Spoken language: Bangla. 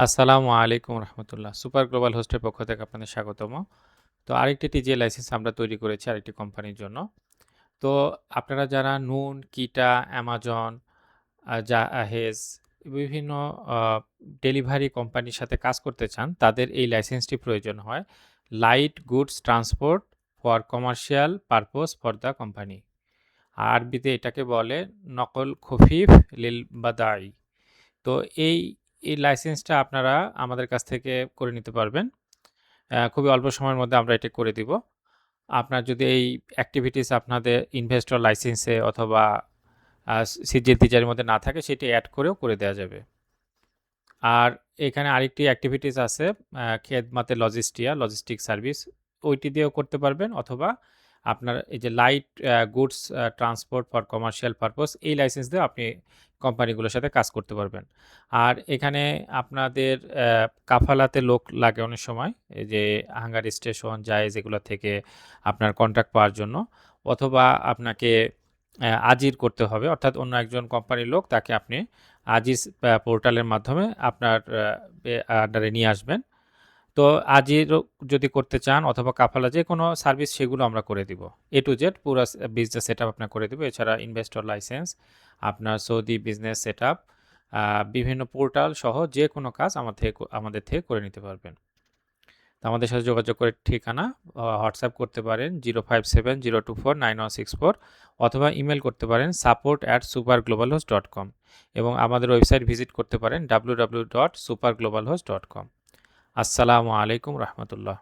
আসসালামু আলাইকুম রহমতুল্লাহ। সুপার গ্লোবাল হোস্টের পক্ষ থেকে আপনাদের স্বাগতম। তো আরেকটি টিজিএ লাইসেন্স আমরা তৈরি করেছি আরেকটি কোম্পানির জন্য। তো আপনারা যারা নুন, কিটা, অ্যামাজন, জাহেজ বিভিন্ন আ ডেলিভারি কোম্পানির সাথে কাজ করতে চান, তাদের এই লাইসেন্সটি প্রয়োজন হয়। Light goods transport for commercial purpose for the company. আরবিতে এটাকে বলে নকল খফিফ লিল বাদাই। তো এই লাইসেন্সটা আপনারা আমাদের কাছ থেকে করে নিতে পারবেন। খুবই অল্প সময়ের মধ্যে আমরা এটা করে দিব। আপনার যদি এই অ্যাক্টিভিটিস আপনাদের ইনভেস্টর লাইসেন্সে অথবা সিজিএল-টিজারের মধ্যে না থাকে, সেটি অ্যাড করেও করে দেওয়া যাবে। আর এখানে আরেকটি অ্যাক্টিভিটিস আছে, খেদমাতে লজিস্টিক সার্ভিস, ওইটি দিয়েও করতে পারবেন, অথবা আপনার এই যে light goods transport for commercial purpose, এই লাইসেন্স দিয়েও আপনি কোম্পানিগুলোর সাথে কাজ করতে পারবেন। আর এখানে আপনাদের কাফালাতে লোক লাগে অনেক সময়, এই যে হাঙ্গারি স্টেশন, জায়েজ, এগুলো থেকে আপনার কন্ট্রাক্ট পাওয়ার জন্য, অথবা আপনাকে আজির করতে হবে, অর্থাৎ অন্য একজন কোম্পানির লোক, তাকে আপনি আজিজ পোর্টালের মাধ্যমে আপনার আন্ডারে নিয়ে আসবেন। তো আজিরও যদি করতে চান, অথবা কাফালা, যে কোনো সার্ভিস, সেগুলো আমরা করে দিব। এ টু জেড পুরো বিজনেস সেট আপ আপনার করে দিব। এছাড়া ইনভেস্টর লাইসেন্স, আপনার সৌদি বিজনেস সেট আপ, বিভিন্ন পোর্টাল সহ যে কোনো কাজ আমাদের থেকে করে নিতে পারবেন। তো আমাদের সাথে যোগাযোগ করে ঠিকানা হোয়াটসঅ্যাপ করতে পারেন 0570249164, অথবা ইমেল করতে পারেন support@superglobalhost.com, এবং আমাদের ওয়েবসাইট ভিজিট করতে পারেন www.superglobalhost.com। আসসালামু আলাইকুম রহমতুল্লাহ।